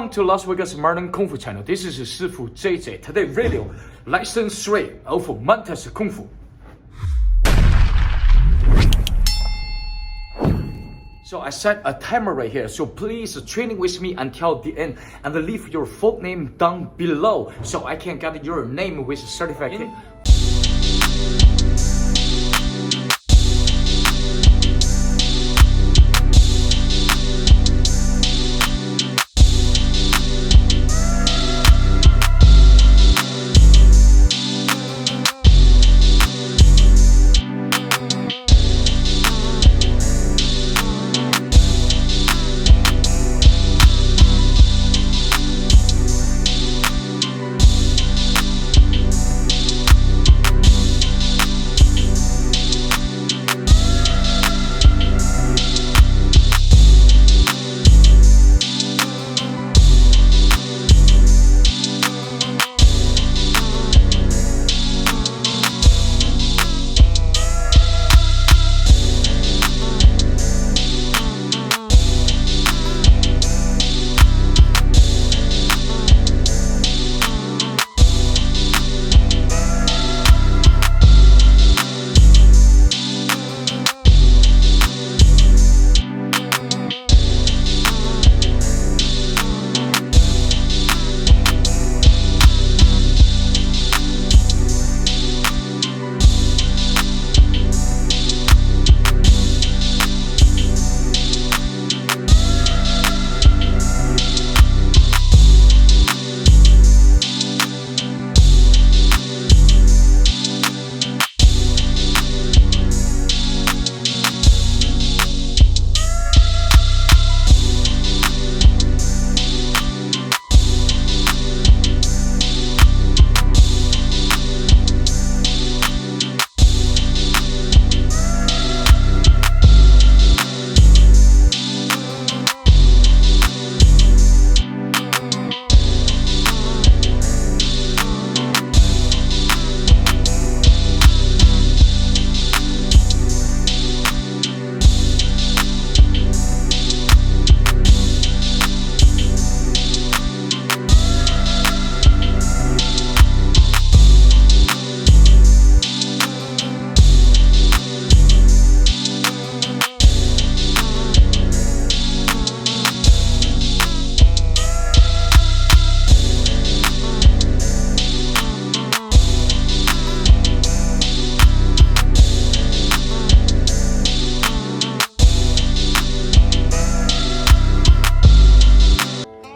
Welcome to Las Vegas Modern Kung Fu channel. This is 师傅 JJ. Today video, lesson 3 of Mantis Kung Fu. So I set a timer right here, so please training with me until the end and leave your full name down below so I can get your name with certificate.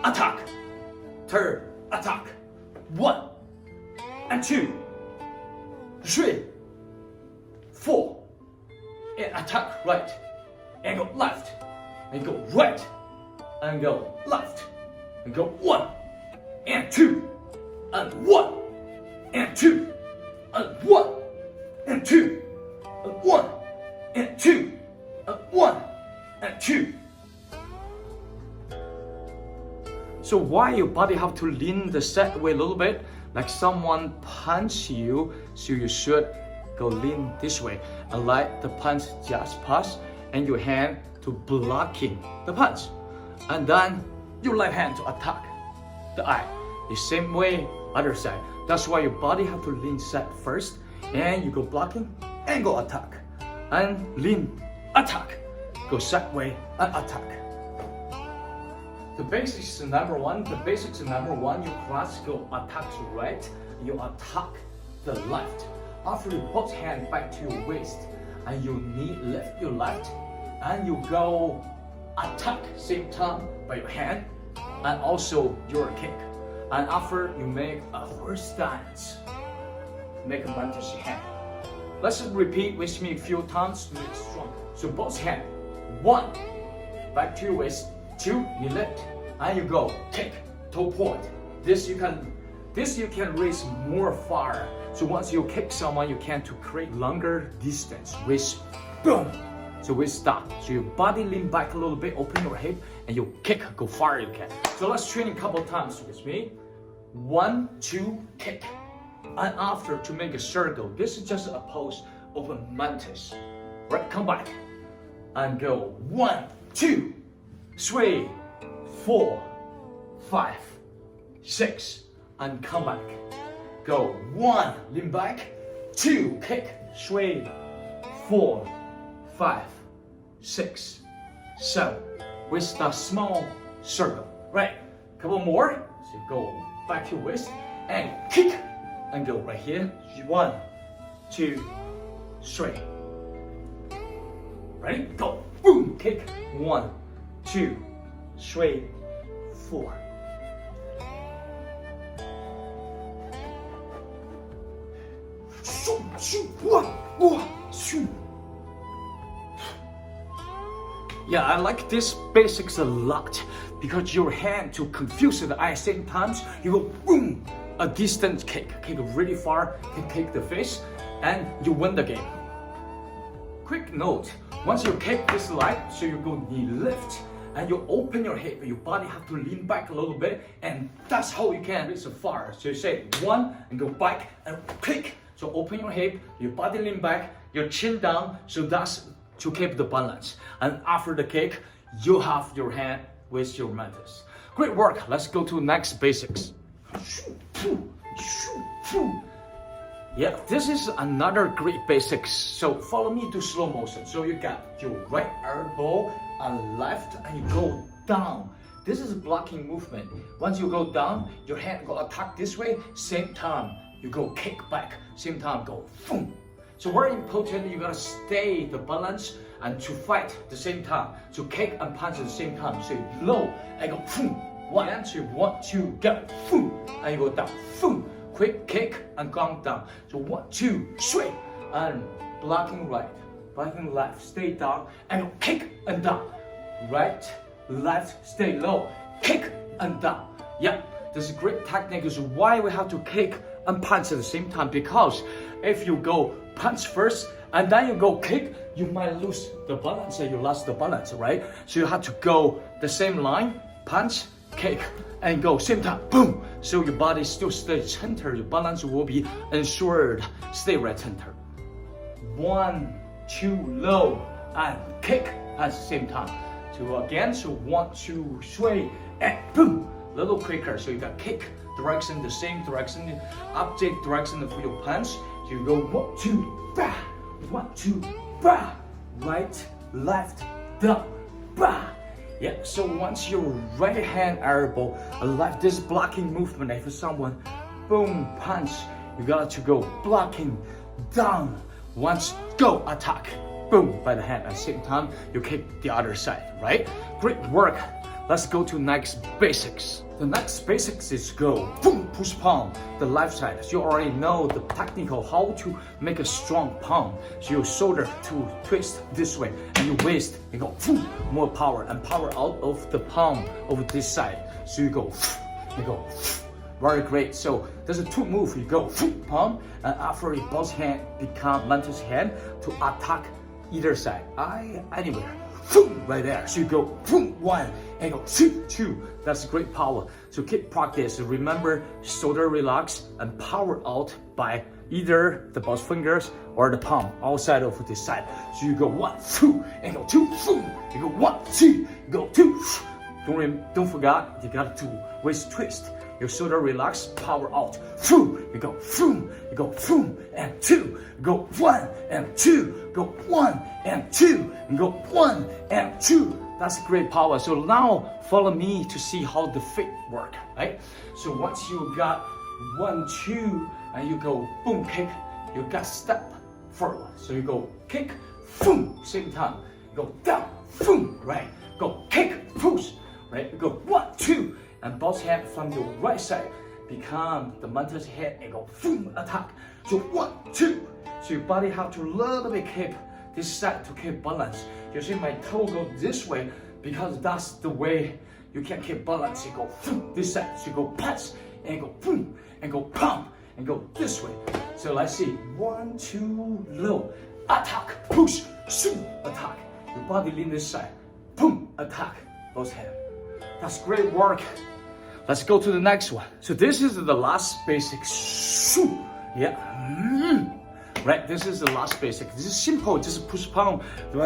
Attack, turn, attack, 1 and 2, 3, 4, and attack right, and go left, and go right, and go left, and go 1 and 2, and 1 and 2, and 1 and 2, and 1 and 2, and 1 and 2. So why your body have to lean the set way a little bit, like someone punch you, so you should go lean this way and let the punch just pass and your hand to blocking the punch. And then your left hand to attack the eye. The same way, other side. That's why your body have to lean set first and you go blocking and go attack. And lean, attack. Go set way and attack. The basics number one, your classical attack to right, you attack the left. After you both hand back to your waist, and you knee lift your left, and you go attack same time by your hand, and also your kick. And after you make a horse stance, make a Mantis hand. Let's repeat with me a few times to make it strong. So both hand, 1, back to your waist, 2, knee lift, and you go kick, toe point. This you can raise more far. So once you kick someone, you can to create longer distance with boom. So we stop. So your body lean back a little bit, open your hip, and you kick, go far you can. So let's train a couple times with me. 1, 2, kick. And after to make a circle, this is just a pose of a mantis. Right, come back. And go 1, 2, 3, 4, 5, 6, and come back. Go 1, lean back, 2, kick, sway, 4, 5, 6, 7, with the small circle, right? Couple more, so go back to waist, and kick, and go right here, 1, 2, 3. Ready? Go, boom, kick, 1, 2, 3, 4. Yeah, I like this basics a lot because your hand to confuse it at the same time. You go boom, a distant kick really far, can kick the face, and you win the game. Quick note, once you kick this light, so you go knee lift, and you open your hip, your body have to lean back a little bit, and that's how you can reach so far. So you say 1, and go back, and kick. So open your hip, your body lean back, your chin down, so that's to keep the balance. And after the kick, you have your hand with your mantis. Great work, let's go to next basics. Yeah, this is another great basics. So follow me to slow motion. So you got your right elbow and left, and you go down. This is a blocking movement. Once you go down, your hand go attack this way, same time you go kick back, same time go boom. So very important, you gotta stay the balance and to fight the same time. So kick and punch at the same time. So low and go boom. 1, 2, 1, 2, go boom, and you go down boom. Quick kick and come down. So 1, 2, 3, and blocking right, blocking left, stay down and go kick and down. Right, left, stay low, kick and down. Yeah, this is a great technique. Is why we have to kick and punch at the same time, because if you go punch first and then you go kick, you might lose the balance and you lost the balance, right? So you have to go the same line, punch, kick, and go same time, boom. So your body still stays centered, your balance will be ensured, stay right center. 1, 2, low, and kick at the same time. So again, so 1, 2, 3, and boom, little quicker. So you got kick direction, the same direction, opposite direction for your punch. So you go 1, 2, bah, 1, 2, bah, right, left, down, bah. Yeah, so once your right hand elbow left this blocking movement, if someone boom punch, you got to go blocking down. Once go attack, boom by the hand. At the same time, you kick the other side, right? Great work. Let's go to next basics. The next basics is go boom push palm the left side. So you already know the technical how to make a strong palm. So your shoulder to twist this way and your waist, you go boom, more power and power out of the palm over this side. So you go, very great. So there's a 2 move. You go palm, and after your both hand become mantis hand to attack either side. Anywhere. Right there. So you go 1 and go 2. That's great power. So keep practice. Remember, shoulder relax and power out by either the both fingers or the palm outside of this side. So you go 1, 2, and go 2. You go 1, 2, go 2. Don't forget, you got to waist twist. Your shoulder relax, power out. You go and 2. Go 1 and 2. Go 1 and 2. And go 1 and 2. That's great power. So now follow me to see how the feet work, right? So once you got 1, 2, and you go boom kick, you got step forward. So you go kick, boom, same time. Go down, boom, right? Go kick, push, right? You go 1, 2. And both hands from your right side become the mantis head and go boom, attack. So 1, 2. So your body have to little bit keep this side to keep balance. You see my toe go this way because that's the way you can keep balance. You go boom, this side. So you go punch and go boom and go pump and go this way. So let's see. 1, 2, low, attack, push, shoot, attack. Your body lean this side, boom, attack, both hands. That's great work. Let's go to the next one. So this is the last basic. Yeah. Right, this is the last basic. This is simple, just push palm.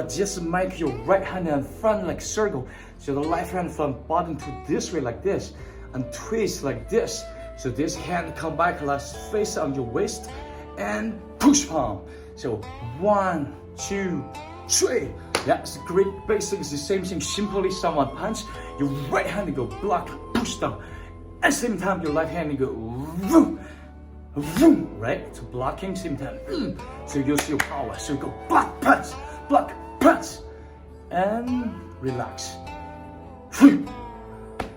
Just make your right hand in front like circle. So the left hand from bottom to this way like this. and twist like this. So this hand come back, let's face on your waist and push palm. So 1, 2, 3. That's great. Basics the same thing. Simply someone punch, your right hand go block, push down. At the same time, your left hand go vroom, vroom, right? So blocking same time. So use your power. So go block, punch, and relax.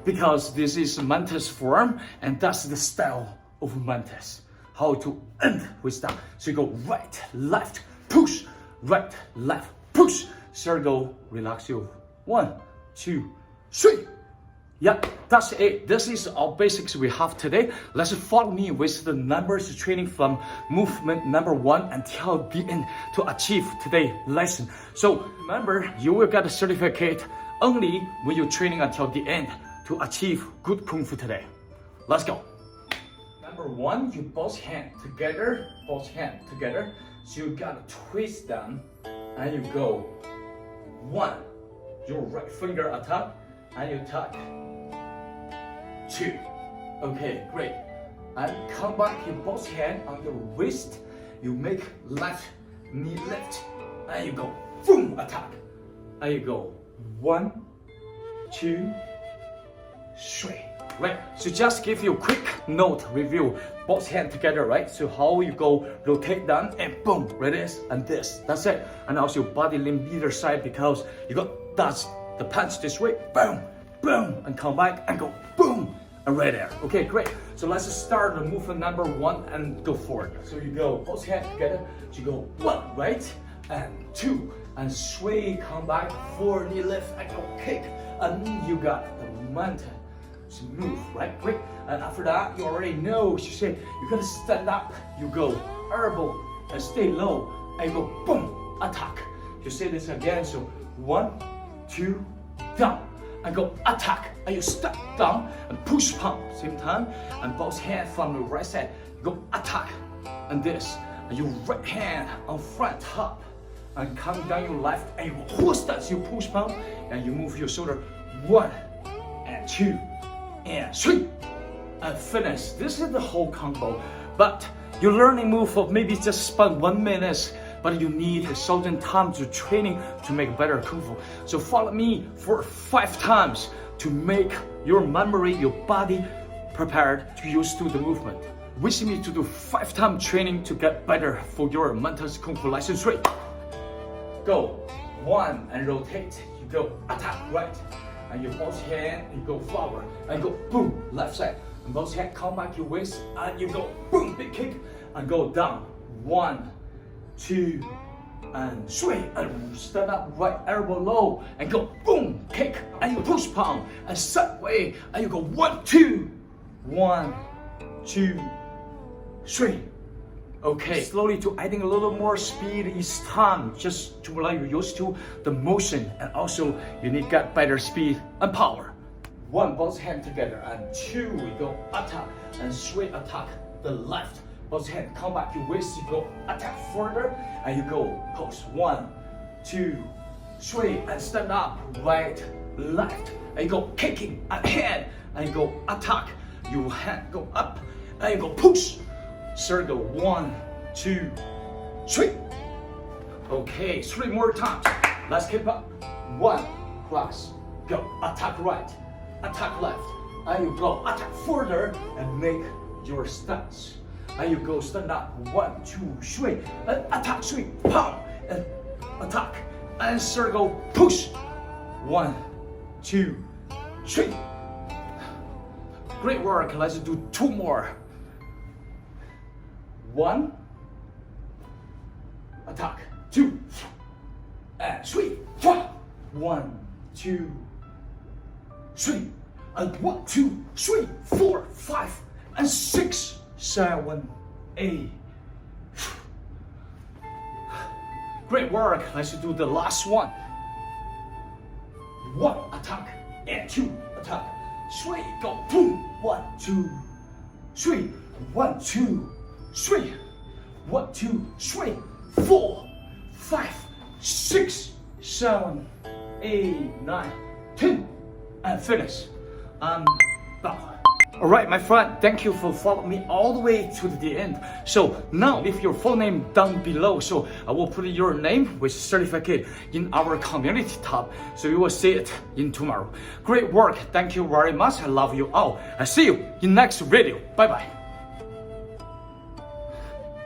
Because this is Mantis form, and that's the style of Mantis. How to end with that. So you go right, left, push, right, left, push. Circle, relax you. 1, 2, 3. Yeah, that's it. This is all basics we have today. Let's follow me with the numbers training from movement number 1 until the end to achieve today's lesson. So remember, you will get a certificate only when you're training until the end to achieve good Kung Fu today. Let's go. Number 1, you both hand together, So you gotta twist them and you go 1, your right finger attack and you tuck 2. Okay, great. And come back, you both hand on your wrist. You make left knee lift and you go boom, attack. And you go 1, 2, 3. Right, so just give you a quick note review. Both hands together, right? So how you go rotate down and boom, right this and this. That's it. And also your body limb either side because you got that's the punch this way, boom, boom, and come back and go boom, and right there. Okay, great. So let's start the movement number 1 and go forward. So you go both hands together. So you go 1, right, and 2, and sway, come back, 4 knee lift, and go kick, and you got the Mantis. So move, right, quick, and after that, you already know, you say, you gotta stand up, you go elbow, and stay low, and you go boom, attack. You say this again, so 1, 2, down, and go attack, and you step down, and push palm, same time, and both hands from the right side, you go attack, and this, and your right hand on front, top, and come down your left, and you go horse stance, you push palm, and you move your shoulder, 1, and 2, and 3, and finish. This is the whole combo, but your learning move of maybe just spend 1 minute, but you need a certain time to training to make better Kung Fu. So follow me for 5 times to make your memory, your body prepared to use to the movement. Wish me to do 5 times training to get better for your Mantis Kung Fu license 3. Go 1 and rotate. You go attack right. And you both hand, you go forward, and go boom, left side. And both hand come back your waist, and you go boom, big kick, and go down. 1, 2, and 3, and stand up, right elbow low, and go boom, kick, and you push palm, and sideway, and you go 1, 2, 1, 2, 3. Okay, slowly to adding a little more speed each time, just to allow you used to the motion, and also you need get better speed and power. 1, both hands together, and 2, we go attack, and 3, attack the left. Both hands come back your waist, you go attack further, and you go post 1, 2, 3, and stand up, right, left, and you go kicking and hand, and you go attack, your hand go up, and you go push. Circle 1, 2, 3. Okay, 3 more times. Let's keep up. 1, cross, go, attack right, attack left, and you go attack further and make your stance. And you go stand up, 1, 2, 3, and attack 3, pound, and attack, and circle, push. 1, 2, 3. Great work. Let's do 2 more. 1, attack, 2, and 3, 1, 2, 3, and 1, 2, 3, 4, 5, and 6, 7, 8. Great work. Let's do the last one. 1, attack, and 2, attack, 3, go, boom, 1, 2, 3, 1, 2, 3, 1, 2, 3, 4, 5, 6, 7, 8, 9, 10, and finish. Down. Alright, my friend, thank you for following me all the way to the end. So now leave your full name down below. So I will put your name with certificate in our community tab. So you will see it in tomorrow. Great work. Thank you very much. I love you all. I see you in next video. Bye bye.